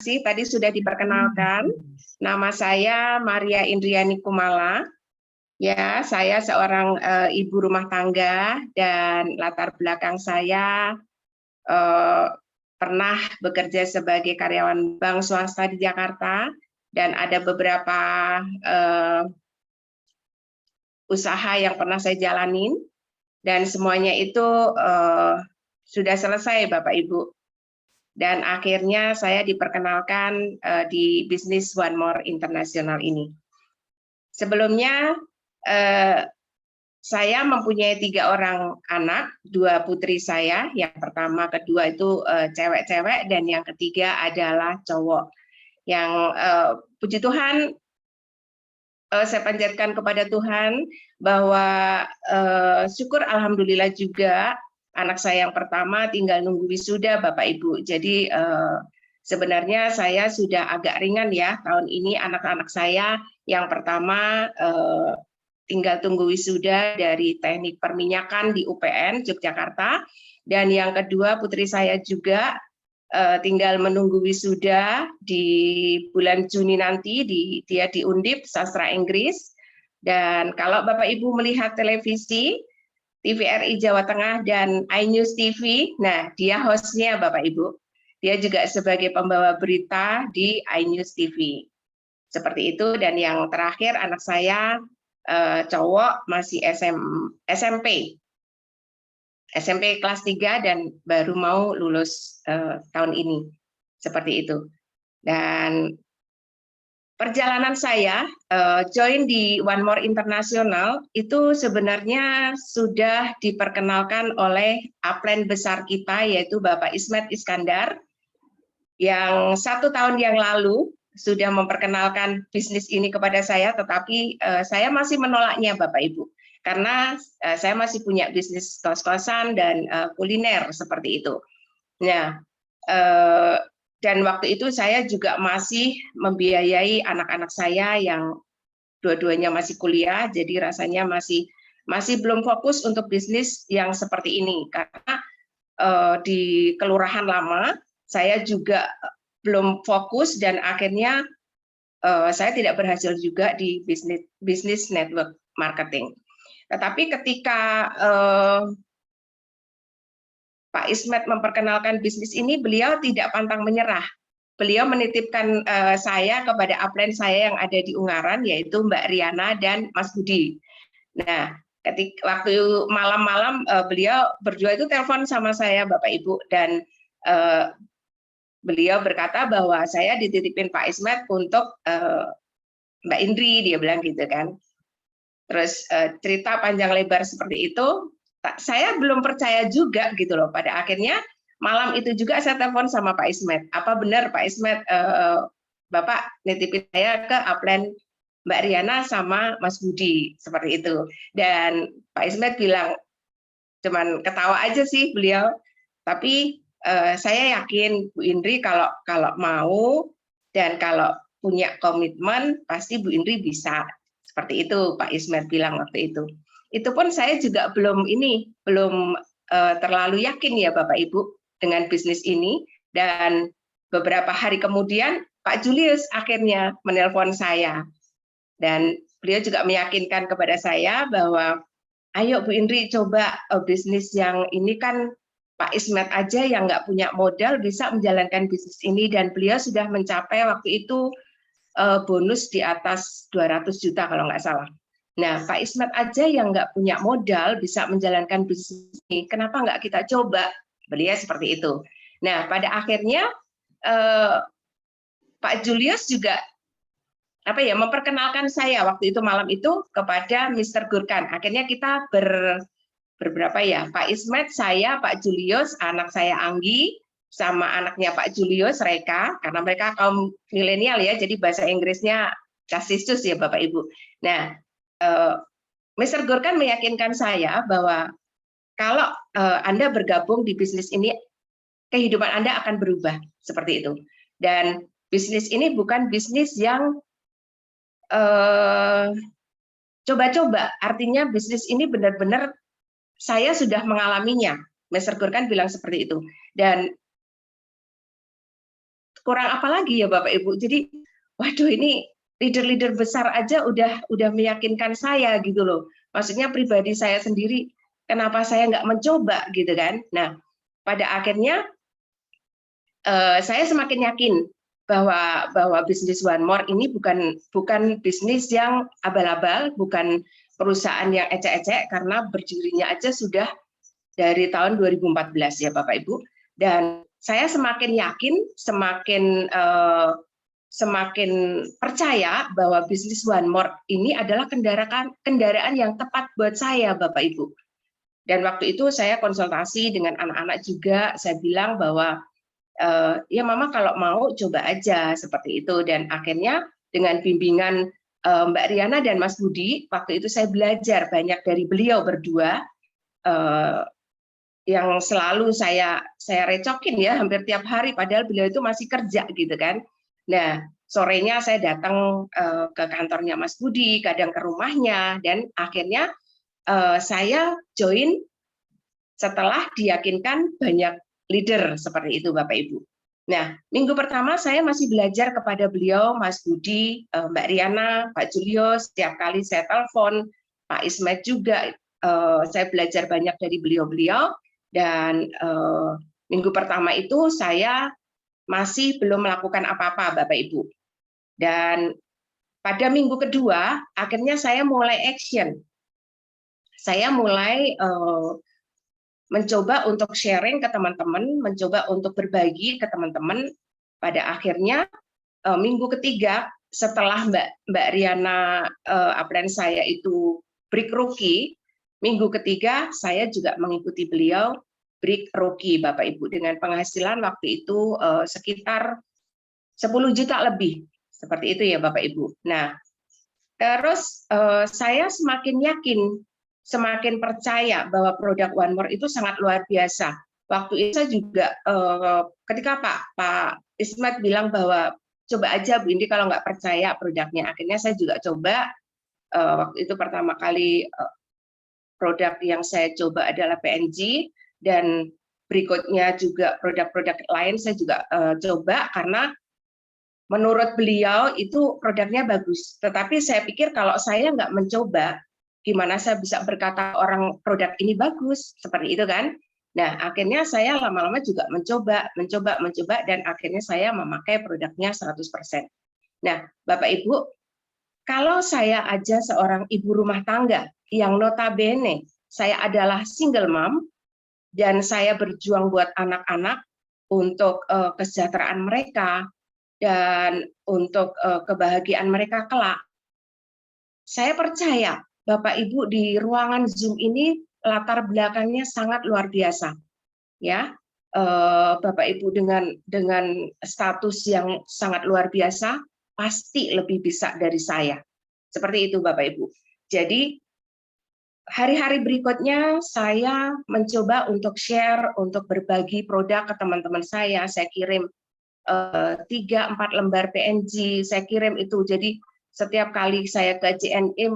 Tadi sudah diperkenalkan, nama saya Maria Indriani Kumala. Ya, saya seorang ibu rumah tangga dan latar belakang saya pernah bekerja sebagai karyawan bank swasta di Jakarta dan ada beberapa usaha yang pernah saya jalanin dan semuanya itu sudah selesai Bapak Ibu. Dan akhirnya saya diperkenalkan di bisnis One More International ini. Sebelumnya saya mempunyai 3 orang anak, 2 putri saya, yang pertama, kedua itu cewek-cewek, dan yang ketiga adalah cowok. Yang puji Tuhan, saya panjatkan kepada Tuhan bahwa syukur alhamdulillah juga anak saya yang pertama tinggal nunggu wisuda Bapak Ibu. Jadi sebenarnya saya sudah agak ringan ya tahun ini anak-anak saya yang pertama tinggal tunggu wisuda dari teknik perminyakan di UPN Yogyakarta, dan yang kedua putri saya juga tinggal menunggu wisuda di bulan Juni nanti, dia di Undip Sastra Inggris. Dan kalau Bapak Ibu melihat televisi TVRI Jawa Tengah dan iNews TV, nah dia hostnya Bapak Ibu. Dia juga sebagai pembawa berita di iNews TV. Seperti itu, dan yang terakhir anak saya cowok masih SMP kelas 3 dan baru mau lulus tahun ini. Seperti itu. Dan perjalanan saya join di One More International itu sebenarnya sudah diperkenalkan oleh upline besar kita, yaitu Bapak Ismet Iskandar, yang 1 tahun yang lalu sudah memperkenalkan bisnis ini kepada saya, tetapi saya masih menolaknya Bapak Ibu, karena saya masih punya bisnis kos-kosan dan kuliner seperti itu. Nah, dan waktu itu saya juga masih membiayai anak-anak saya yang dua-duanya masih kuliah, jadi rasanya masih belum fokus untuk bisnis yang seperti ini. Karena di kelurahan lama saya juga belum fokus dan akhirnya saya tidak berhasil juga di bisnis network marketing. Tetapi ketika Pak Ismet memperkenalkan bisnis ini, beliau tidak pantang menyerah. Beliau menitipkan saya kepada upline saya yang ada di Ungaran, yaitu Mbak Riana dan Mas Budi. Nah, waktu malam-malam beliau berdua itu telepon sama saya, Bapak Ibu, dan beliau berkata bahwa saya dititipin Pak Ismet untuk Mbak Indri, dia bilang gitu kan. Terus cerita panjang lebar seperti itu, saya belum percaya juga gitu loh. Pada akhirnya malam itu juga saya telepon sama Pak Ismet. Apa benar Pak Ismet, Bapak nitipin saya ke upline Mbak Riana sama Mas Budi, seperti itu. Dan Pak Ismet bilang, cuman ketawa aja sih beliau. Tapi saya yakin Bu Indri kalau mau dan kalau punya komitmen pasti Bu Indri bisa. Seperti itu Pak Ismet bilang waktu itu. Itu pun saya juga belum terlalu yakin ya Bapak Ibu dengan bisnis ini, dan beberapa hari kemudian Pak Julius akhirnya menelpon saya dan beliau juga meyakinkan kepada saya bahwa ayo Bu Indri coba bisnis yang ini, kan Pak Ismet aja yang nggak punya modal bisa menjalankan bisnis ini, dan beliau sudah mencapai waktu itu bonus di atas 200 juta kalau nggak salah. Nah, Pak Ismet aja yang nggak punya modal bisa menjalankan bisnis ini, kenapa nggak kita coba? Beliau seperti itu. Nah, pada akhirnya Pak Julius juga memperkenalkan saya waktu itu malam itu kepada Mr. Gurkan. Akhirnya kita berberapa ya, Pak Ismet, saya, Pak Julius, anak saya Anggi, sama anaknya Pak Julius, Reka, karena mereka kaum milenial ya, jadi bahasa Inggrisnya Casisus ya Bapak Ibu. Nah, Mr. Gurkan meyakinkan saya bahwa kalau Anda bergabung di bisnis ini, kehidupan Anda akan berubah, seperti itu. Dan bisnis ini bukan bisnis yang coba-coba, artinya bisnis ini benar-benar saya sudah mengalaminya. Mr. Gurkan bilang seperti itu. Dan kurang apa lagi ya Bapak Ibu. Jadi waduh, ini leader-leader besar aja udah meyakinkan saya gitu loh. Maksudnya pribadi saya sendiri, kenapa saya nggak mencoba gitu kan. Nah, pada akhirnya saya semakin yakin bahwa bisnis One More ini bukan bisnis yang abal-abal, bukan perusahaan yang ecek-ecek, karena berdirinya aja sudah dari tahun 2014 ya Bapak Ibu. Dan saya semakin yakin, semakin percaya bahwa bisnis One More ini adalah kendaraan yang tepat buat saya Bapak Ibu. Dan waktu itu saya konsultasi dengan anak-anak juga, saya bilang bahwa ya Mama kalau mau coba aja seperti itu. Dan akhirnya dengan bimbingan Mbak Riana dan Mas Budi, waktu itu saya belajar banyak dari beliau berdua, yang selalu saya recokin ya hampir tiap hari, padahal beliau itu masih kerja gitu kan. Nah, sorenya saya datang ke kantornya Mas Budi, kadang ke rumahnya, dan akhirnya saya join setelah diyakinkan banyak leader seperti itu Bapak Ibu. Nah, minggu pertama saya masih belajar kepada beliau, Mas Budi, Mbak Riana, Pak Julio, setiap kali saya telepon, Pak Ismet juga, saya belajar banyak dari beliau-beliau. Dan minggu pertama itu saya masih belum melakukan apa-apa Bapak Ibu. Dan pada minggu kedua, akhirnya saya mulai action. Saya mulai mencoba untuk sharing ke teman-teman, mencoba untuk berbagi ke teman-teman. Pada akhirnya minggu ketiga setelah Mbak Riana upline saya itu break rookie, minggu ketiga saya juga mengikuti beliau break rookie Bapak Ibu, dengan penghasilan waktu itu sekitar 10 juta lebih, seperti itu ya Bapak Ibu. Nah, terus saya semakin yakin, semakin percaya bahwa produk One More itu sangat luar biasa. Waktu itu saya juga ketika Pak Ismet bilang bahwa coba aja Bu Indi kalau nggak percaya produknya, akhirnya saya juga coba. Waktu itu pertama kali produk yang saya coba adalah PNG, dan berikutnya juga produk-produk lain saya juga coba, karena menurut beliau itu produknya bagus. Tetapi saya pikir kalau saya nggak mencoba, gimana saya bisa berkata orang produk ini bagus, seperti itu kan. Nah, akhirnya saya lama-lama juga mencoba, dan akhirnya saya memakai produknya 100%. Nah, Bapak Ibu, kalau saya aja seorang ibu rumah tangga yang notabene saya adalah single mom, dan saya berjuang buat anak-anak untuk kesejahteraan mereka dan untuk kebahagiaan mereka kelak. Saya percaya Bapak Ibu di ruangan Zoom ini latar belakangnya sangat luar biasa, ya. Bapak Ibu dengan status yang sangat luar biasa pasti lebih bisa dari saya. Seperti itu Bapak Ibu. Jadi hari-hari berikutnya saya mencoba untuk share, untuk berbagi produk ke teman-teman saya. Saya kirim 3-4 lembar PNG, saya kirim itu. Jadi setiap kali saya ke JNE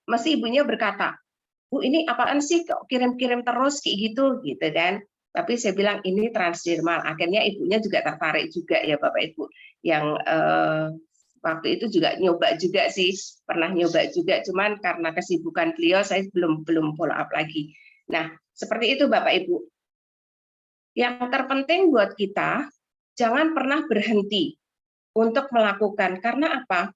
masih ibunya berkata, Bu ini apaan sih kok kirim-kirim terus kayak gitu kan. Tapi saya bilang ini transdermal. Akhirnya ibunya juga tertarik juga ya Bapak Ibu, yang waktu itu juga nyoba juga sih, pernah nyoba juga, cuman karena kesibukan beliau saya belum follow up lagi. Nah, seperti itu Bapak Ibu. Yang terpenting buat kita, jangan pernah berhenti untuk melakukan. Karena apa?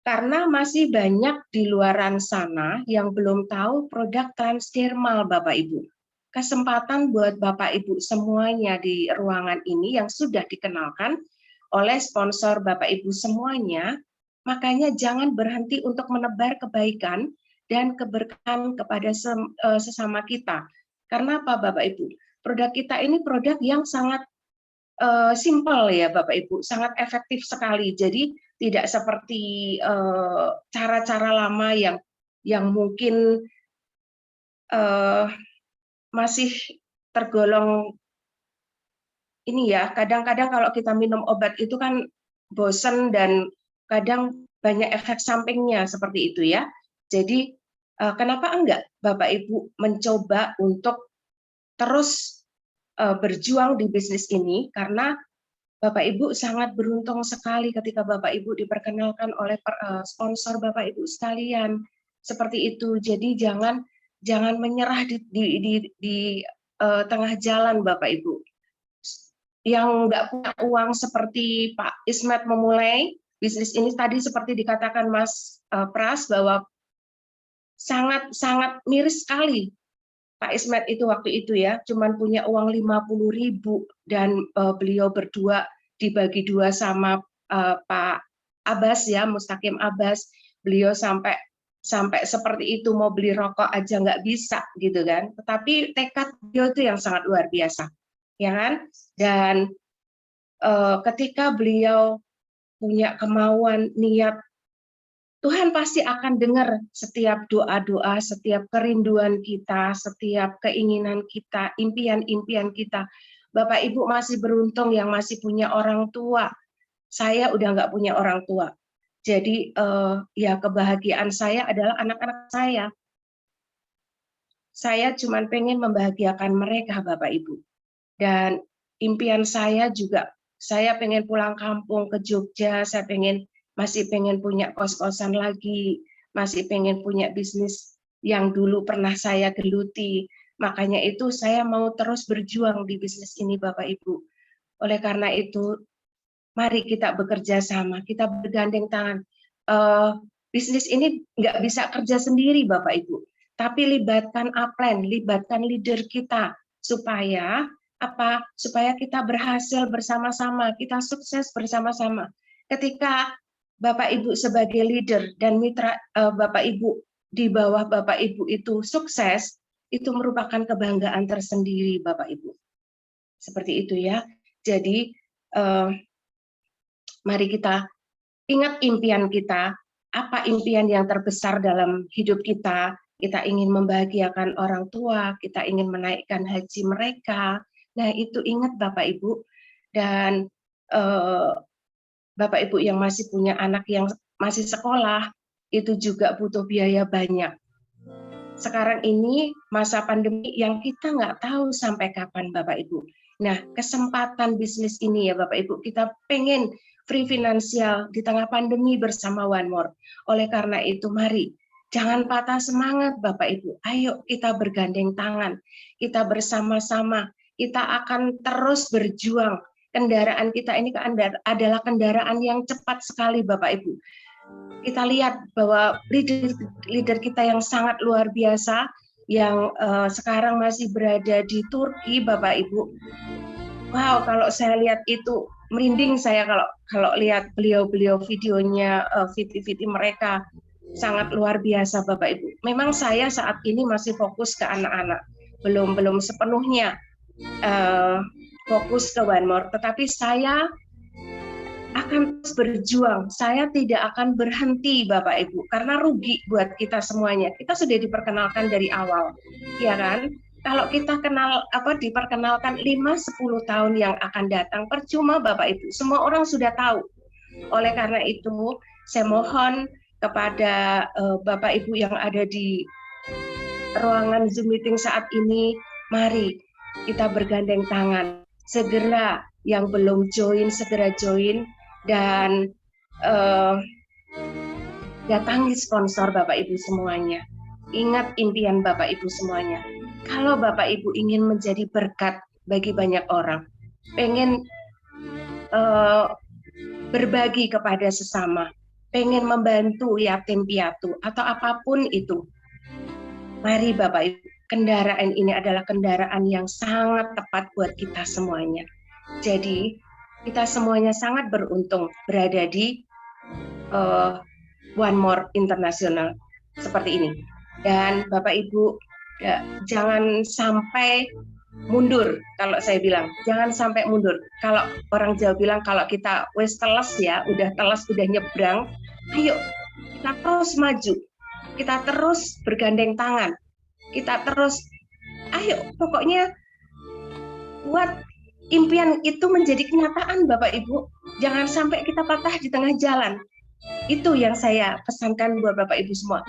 Karena masih banyak di luaran sana yang belum tahu produk transdermal Bapak Ibu. Kesempatan buat Bapak Ibu semuanya di ruangan ini yang sudah dikenalkan oleh sponsor Bapak Ibu semuanya, makanya jangan berhenti untuk menebar kebaikan dan keberkahan kepada sesama kita. Karena apa Bapak Ibu? Produk kita ini produk yang sangat simple ya Bapak Ibu, sangat efektif sekali. Jadi tidak seperti cara-cara lama yang mungkin masih tergolong ini ya, kadang-kadang kalau kita minum obat itu kan bosen dan kadang banyak efek sampingnya seperti itu ya. Jadi kenapa enggak Bapak Ibu mencoba untuk terus berjuang di bisnis ini, karena Bapak Ibu sangat beruntung sekali ketika Bapak Ibu diperkenalkan oleh sponsor Bapak Ibu sekalian seperti itu. Jadi jangan menyerah di tengah jalan Bapak Ibu. Yang nggak punya uang seperti Pak Ismet memulai bisnis ini tadi seperti dikatakan Mas Pras bahwa sangat miris sekali Pak Ismet itu waktu itu ya, cuman punya uang 50.000 dan beliau berdua dibagi dua sama Pak Abbas ya, Mustaqim Abbas. Beliau sampai seperti itu, mau beli rokok aja nggak bisa gitu kan. Tetapi tekad beliau itu yang sangat luar biasa, ya kan? Dan ketika beliau punya kemauan, niat, Tuhan pasti akan dengar setiap doa-doa, setiap kerinduan kita, setiap keinginan kita, impian-impian kita. Bapak Ibu masih beruntung yang masih punya orang tua. Saya udah nggak punya orang tua. Jadi ya kebahagiaan saya adalah anak-anak saya. Saya cuma pengen membahagiakan mereka, Bapak Ibu. Dan impian saya juga, saya pengen pulang kampung ke Jogja, saya masih pengen punya kos-kosan lagi, masih pengen punya bisnis yang dulu pernah saya geluti. Makanya itu saya mau terus berjuang di bisnis ini Bapak Ibu. Oleh karena itu, mari kita bekerja sama, kita bergandeng tangan. Bisnis ini nggak bisa kerja sendiri Bapak Ibu, tapi libatkan upline, libatkan leader kita, supaya kita berhasil bersama-sama, kita sukses bersama-sama. Ketika Bapak Ibu sebagai leader dan mitra Bapak Ibu di bawah Bapak Ibu itu sukses, itu merupakan kebanggaan tersendiri Bapak Ibu. Seperti itu ya. Jadi mari kita ingat impian kita, apa impian yang terbesar dalam hidup kita. Kita ingin membahagiakan orang tua, kita ingin menaikkan haji mereka. Nah itu ingat Bapak Ibu. Dan Bapak Ibu yang masih punya anak yang masih sekolah, itu juga butuh biaya banyak. Sekarang ini masa pandemi yang kita nggak tahu sampai kapan Bapak Ibu. Nah, kesempatan bisnis ini ya Bapak Ibu, kita pengen free finansial di tengah pandemi bersama One More. Oleh karena itu, mari jangan patah semangat Bapak Ibu. Ayo kita bergandeng tangan, kita bersama-sama, kita akan terus berjuang. Kendaraan kita ini adalah kendaraan yang cepat sekali Bapak Ibu. Kita lihat bahwa leader kita yang sangat luar biasa, yang sekarang masih berada di Turki Bapak Ibu. Wow, kalau saya lihat itu merinding saya kalau lihat beliau videonya, video mereka sangat luar biasa Bapak Ibu. Memang saya saat ini masih fokus ke anak-anak, belum sepenuhnya fokus ke One More, tetapi saya akan terus berjuang. Saya tidak akan berhenti Bapak Ibu, karena rugi buat kita semuanya. Kita sudah diperkenalkan dari awal, ya kan? Kalau kita diperkenalkan 5-10 tahun yang akan datang, percuma Bapak Ibu. Semua orang sudah tahu. Oleh karena itu, saya mohon kepada Bapak Ibu yang ada di ruangan Zoom meeting saat ini, mari kita bergandeng tangan. Segera yang belum join, segera join, dan datangi sponsor Bapak Ibu semuanya. Ingat impian Bapak Ibu semuanya. Kalau Bapak Ibu ingin menjadi berkat bagi banyak orang, pengen berbagi kepada sesama, pengen membantu yatim piatu atau apapun itu, mari Bapak Ibu, kendaraan ini adalah kendaraan yang sangat tepat buat kita semuanya. Jadi kita semuanya sangat beruntung berada di One More International seperti ini. Dan Bapak Ibu, ya, jangan sampai mundur. Kalau saya bilang, jangan sampai mundur. Kalau orang Jawa bilang, kalau kita wes teles ya, udah teles, udah nyebrang, ayo kita terus maju, kita terus bergandeng tangan, kita terus, ayo pokoknya buat impian itu menjadi kenyataan Bapak Ibu. Jangan sampai kita patah di tengah jalan. Itu yang saya pesankan buat Bapak Ibu semua.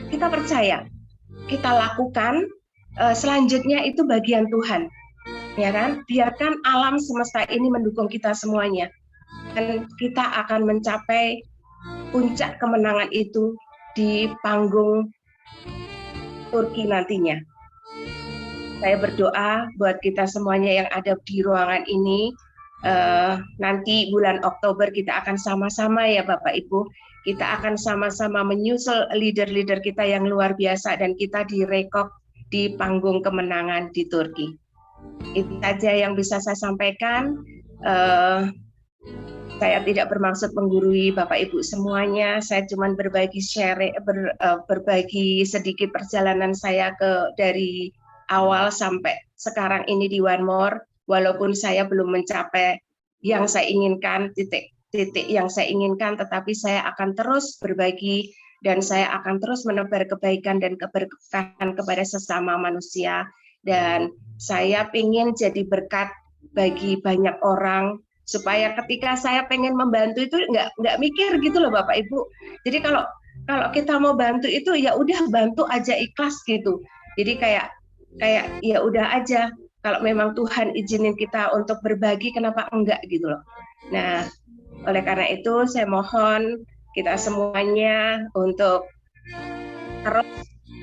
Kita percaya, kita lakukan, selanjutnya itu bagian Tuhan. ya kan? Biarkan alam semesta ini mendukung kita semuanya, dan kita akan mencapai puncak kemenangan itu di panggung Turki nantinya. Saya berdoa buat kita semuanya yang ada di ruangan ini, nanti bulan Oktober kita akan sama-sama ya Bapak Ibu, kita akan sama-sama menyusul leader-leader kita yang luar biasa dan kita direkod di panggung kemenangan di Turki. Itu saja yang bisa saya sampaikan. Saya tidak bermaksud menggurui Bapak Ibu semuanya, saya cuma berbagi berbagi sedikit perjalanan saya dari awal sampai sekarang ini di One More, walaupun saya belum mencapai yang saya inginkan, titik yang saya inginkan, tetapi saya akan terus berbagi dan saya akan terus menebar kebaikan dan keberkahan kepada sesama manusia, dan saya ingin jadi berkat bagi banyak orang, supaya ketika saya pengen membantu itu nggak mikir gitu loh Bapak Ibu. Jadi kalau kita mau bantu itu ya udah bantu aja ikhlas gitu. Jadi kayak ya udah aja, kalau memang Tuhan izinin kita untuk berbagi, kenapa enggak gitu loh. Nah, oleh karena itu saya mohon kita semuanya untuk terus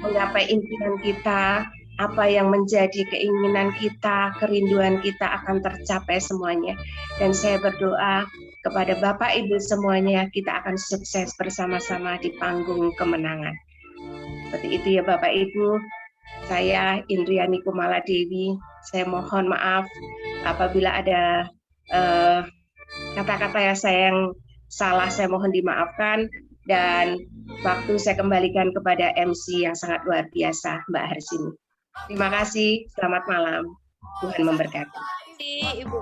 menggapai impian kita, apa yang menjadi keinginan kita, kerinduan kita akan tercapai semuanya. Dan saya berdoa kepada Bapak Ibu semuanya, kita akan sukses bersama-sama di panggung kemenangan. Seperti itu ya Bapak Ibu. Saya Indriani Kumala Dewi, saya mohon maaf apabila ada kata-kata saya yang salah, saya mohon dimaafkan, dan waktu saya kembalikan kepada MC yang sangat luar biasa, Mbak Harsini. Terima kasih, selamat malam, Tuhan memberkati. Ibu